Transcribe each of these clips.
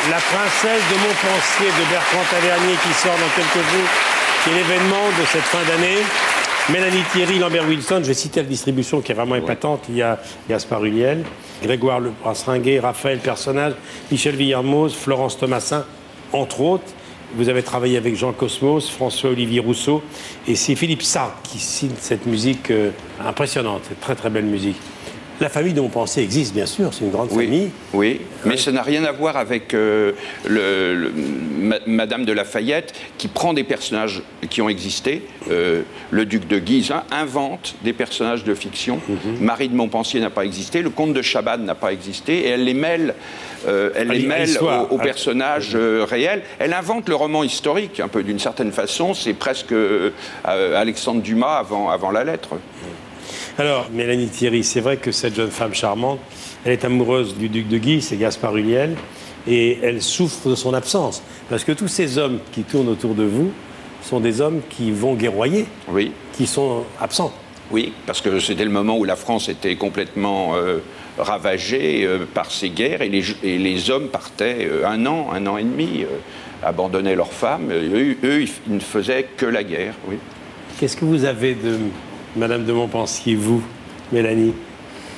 La princesse de Montpensier de Bertrand Tavernier qui sort dans quelques jours, qui est l'événement de cette fin d'année. Mélanie Thierry, Lambert Wilson, je vais citer la distribution qui est vraiment épatante. Il y a Gaspard Ulliel, Grégoire Le Prince-Ringuet, Raphaël Personnage, Michel Villermoz, Florence Thomassin, entre autres. Vous avez travaillé avec Jean Cosmos, François-Olivier Rousseau, et c'est Philippe Sartre qui signe cette musique impressionnante, cette très très belle musique. La famille de Montpensier existe, bien sûr, c'est une grande famille. Oui, mais ça n'a rien à voir avec Madame de Lafayette, qui prend des personnages qui ont existé. Le duc de Guise invente des personnages de fiction. Marie de Montpensier n'a pas existé, le comte de Chabannes n'a pas existé, et elle les mêle, aux personnages réels. Elle invente le roman historique, un peu d'une certaine façon. C'est presque Alexandre Dumas avant la lettre. Alors, Mélanie Thierry, c'est vrai que cette jeune femme charmante, elle est amoureuse du duc de Guise, c'est Gaspard Ulliel, et elle souffre de son absence. Parce que tous ces hommes qui tournent autour de vous sont des hommes qui vont guerroyer, qui sont absents. Oui, parce que c'était le moment où la France était complètement ravagée par ces guerres, et les hommes partaient un an et demi, abandonnaient leurs femmes. Eux, ils ne faisaient que la guerre. Oui. Qu'est-ce que vous avez de Madame de Montpensier, vous, Mélanie?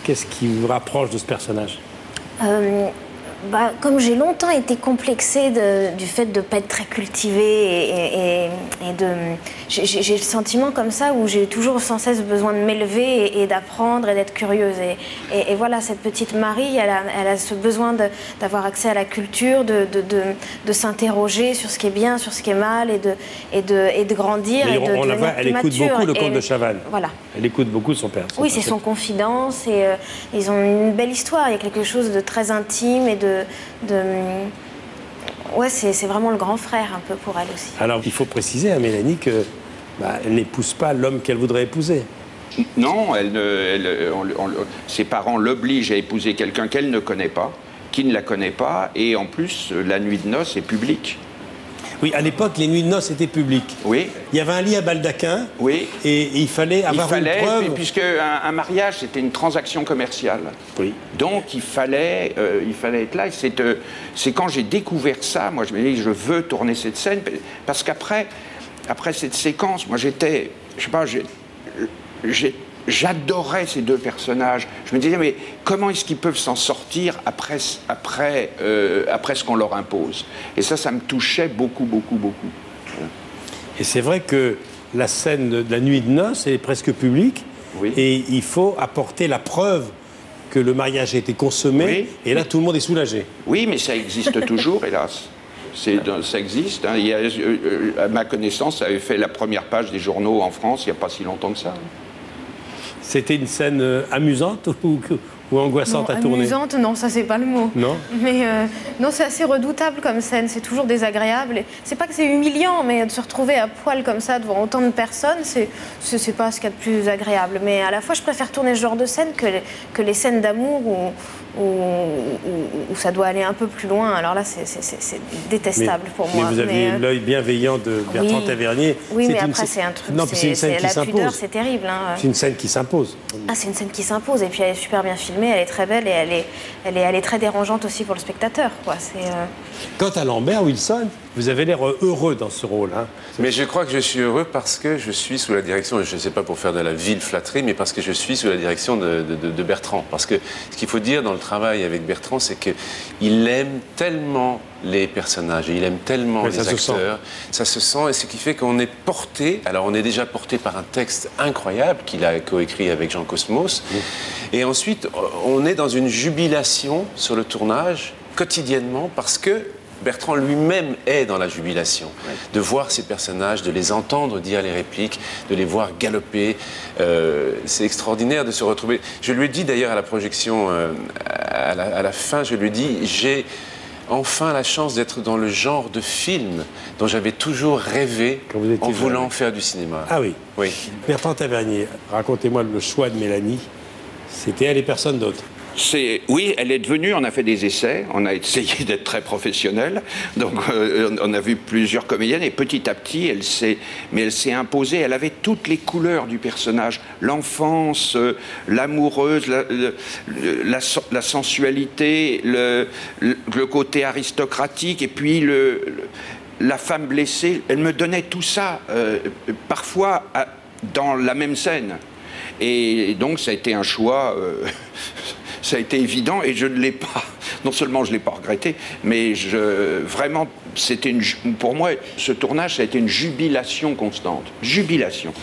Qu'est-ce qui vous rapproche de ce personnage? Comme j'ai longtemps été complexée du fait de ne pas être très cultivée j'ai le sentiment comme ça où j'ai toujours sans cesse besoin de m'élever et d'apprendre et d'être curieuse. Et voilà, cette petite Marie, elle a ce besoin d'avoir accès à la culture, de s'interroger sur ce qui est bien, sur ce qui est mal et de grandir. On la voit, elle écoute beaucoup le comte de Chavannes. Voilà. Elle écoute beaucoup son père. Oui, c'est son confidence et ils ont une belle histoire. Il y a quelque chose de très intime et ouais, c'est vraiment le grand frère un peu pour elle aussi. Alors, il faut préciser à Mélanie que elle n'épouse pas l'homme qu'elle voudrait épouser. Non, ses parents l'obligent à épouser quelqu'un qu'elle ne connaît pas, qui ne la connaît pas, et en plus, la nuit de noces est publique. Oui, à l'époque, les nuits de noces étaient publiques. Oui. Il y avait un lit à baldaquin. Oui. Et il fallait avoir une preuve. Puisque un mariage, c'était une transaction commerciale. Oui. Donc, il fallait être là. C'est quand j'ai découvert ça, moi, je me dis, je veux tourner cette scène. Parce qu'après cette séquence, moi, j'étais, je sais pas, j'adorais ces deux personnages. Je me disais, mais comment est-ce qu'ils peuvent s'en sortir après ce qu'on leur impose? Et ça me touchait beaucoup, beaucoup, beaucoup. Et c'est vrai que la scène de la nuit de noces est presque publique. Oui. Et il faut apporter la preuve que le mariage a été consommé. Oui. Et là, tout le monde est soulagé. Oui, mais ça existe toujours, hélas. Ça existe. Hein. À ma connaissance, ça avait fait la première page des journaux en France il n'y a pas si longtemps que ça. C'était une scène amusante ou angoissante à tourner? Amusante, non, ça c'est pas le mot. Non. Mais non, c'est assez redoutable comme scène, c'est toujours désagréable. C'est pas que c'est humiliant, mais de se retrouver à poil comme ça devant autant de personnes, c'est pas ce qu'il y a de plus agréable. Mais à la fois, je préfère tourner ce genre de scène que les scènes d'amour où ça doit aller un peu plus loin. Alors là, c'est détestable pour moi. Mais vous aviez l'œil bienveillant de Bertrand Tavernier. Oui, mais après, c'est un truc. Non, c'est une scène qui s'impose. La pudeur, c'est terrible. Hein. C'est une scène qui s'impose. Ah, c'est une scène qui s'impose. Et puis, elle est super bien filmée, elle est très belle et elle est très dérangeante aussi pour le spectateur. Quoi. Quant à Lambert Wilson, vous avez l'air heureux dans ce rôle. Hein. Mais je crois que je suis heureux parce que je suis sous la direction, je ne sais pas pour faire de la ville flatterie, mais parce que je suis sous la direction de Bertrand. Parce que ce qu'il faut dire dans le travail avec Bertrand, c'est qu'il aime tellement les personnages et il aime tellement les acteurs. Ça se sent, et ce qui fait qu'on est porté, alors on est déjà porté par un texte incroyable qu'il a coécrit avec Jean Cosmos, et ensuite on est dans une jubilation sur le tournage quotidiennement parce que Bertrand lui-même est dans la jubilation, de voir ces personnages, de les entendre dire les répliques, de les voir galoper. C'est extraordinaire de se retrouver. Je lui ai dit d'ailleurs à la projection, à la fin, je lui ai dit, j'ai enfin la chance d'être dans le genre de film dont j'avais toujours rêvé en voulant faire du cinéma. Ah oui. Oui. Bertrand Tavernier, racontez-moi le choix de Mélanie. C'était elle et personne d'autre. Oui, elle est devenue, on a fait des essais, on a essayé d'être très professionnel, donc on a vu plusieurs comédiennes, et petit à petit, elle s'est imposée, elle avait toutes les couleurs du personnage, l'enfance, l'amoureuse, la sensualité, le côté aristocratique, et puis la femme blessée, elle me donnait tout ça, parfois dans la même scène. Et donc ça a été un choix, ça a été évident, et je ne l'ai pas, non seulement je ne l'ai pas regretté, mais vraiment, pour moi, ce tournage, ça a été une jubilation constante. Jubilation.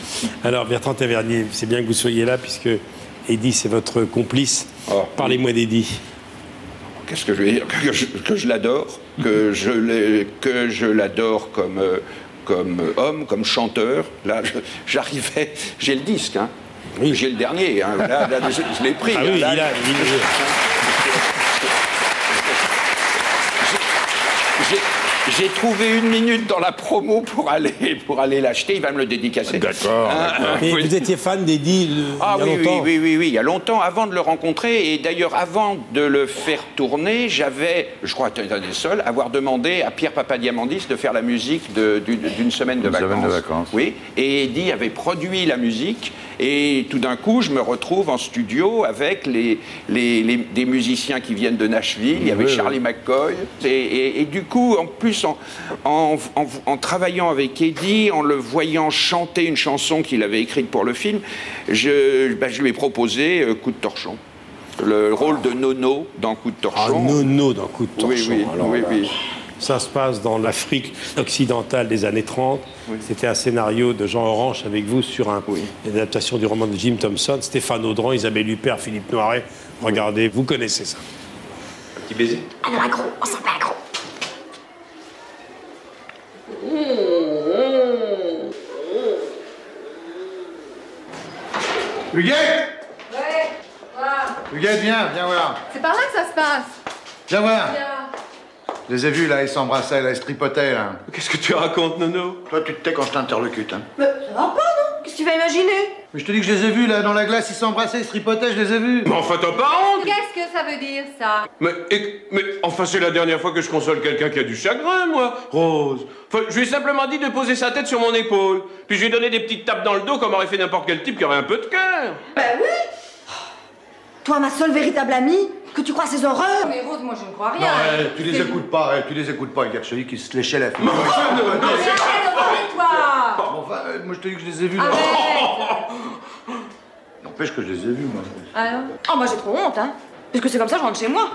Alors Bertrand Tavernier, c'est bien que vous soyez là, puisque Eddie, c'est votre complice. Oh, parlez-moi d'Eddie. Qu'est-ce que je veux dire? Que je l'adore, que je l'adore comme homme, comme chanteur. Là, j'arrivais, j'ai le disque, hein. Oui. J'ai le dernier, hein. Là, je l'ai pris. Ah oui, là, j'ai trouvé 1 minute dans la promo pour aller l'acheter. Il va me le dédicacer. D'accord. Mais vous étiez fan d'Eddie il y a longtemps? Oui, il y a longtemps, avant de le rencontrer. Et d'ailleurs, avant de le faire tourner, j'avais, je crois que tu es des seuls, avoir demandé à Pierre Papadiamandis de faire la musique d'une semaine de vacances. Semaine de vacances. Oui. Et Eddie avait produit la musique. Et tout d'un coup, je me retrouve en studio avec des musiciens qui viennent de Nashville. Il y avait Charlie McCoy. Et du coup, en plus, en travaillant avec Eddie, en le voyant chanter une chanson qu'il avait écrite pour le film, je lui ai proposé Coup de torchon. Le rôle de Nono dans Coup de torchon. Ah, Nono dans Coup de torchon. Oui. Alors, oui. Ça se passe dans l'Afrique occidentale des années 30. Oui. C'était un scénario de Jean Orange avec vous sur une adaptation du roman de Jim Thompson. Stéphane Audran, Isabelle Huppert, Philippe Noiret. Regardez, vous connaissez ça. Un petit baiser. Alors, un gros, on s'en fait un gros. Huguette! Ouais, voilà. Huguette, viens voir. C'est par là que ça se passe. Viens voir. Viens. Je les ai vus, là, ils s'embrassaient, là, ils se tripotaient, là. Qu'est-ce que tu racontes, Nono? Toi, tu te tais quand je t'interlocute, hein. Mais ça va pas, non? Qu'est-ce que tu vas imaginer? Mais je te dis que je les ai vus, là, dans la glace, ils s'embrassaient, ils se tripotaient, je les ai vus. Mais enfin, t'as pas honte? Qu'est-ce que ça veut dire, ça? Mais enfin, c'est la dernière fois que je console quelqu'un qui a du chagrin, moi, Rose. Enfin, je lui ai simplement dit de poser sa tête sur mon épaule. Puis je lui ai donné des petites tapes dans le dos comme aurait fait n'importe quel type qui aurait un peu de cœur. Ben oui! Toi, ma seule véritable amie, que tu crois à ces horreurs? Mais Rose, moi je ne crois Non, rien. tu les écoutes pas, Huguette. Je te dis qu'ils se léchaient la fille. Arrête de parler, toi! Bon, enfin, moi, je te dis que je les ai vus, là. Arrête! N'empêche que je les ai vus, moi. Ah non? Oh, moi j'ai trop honte, hein. Parce que c'est comme ça, je rentre chez moi.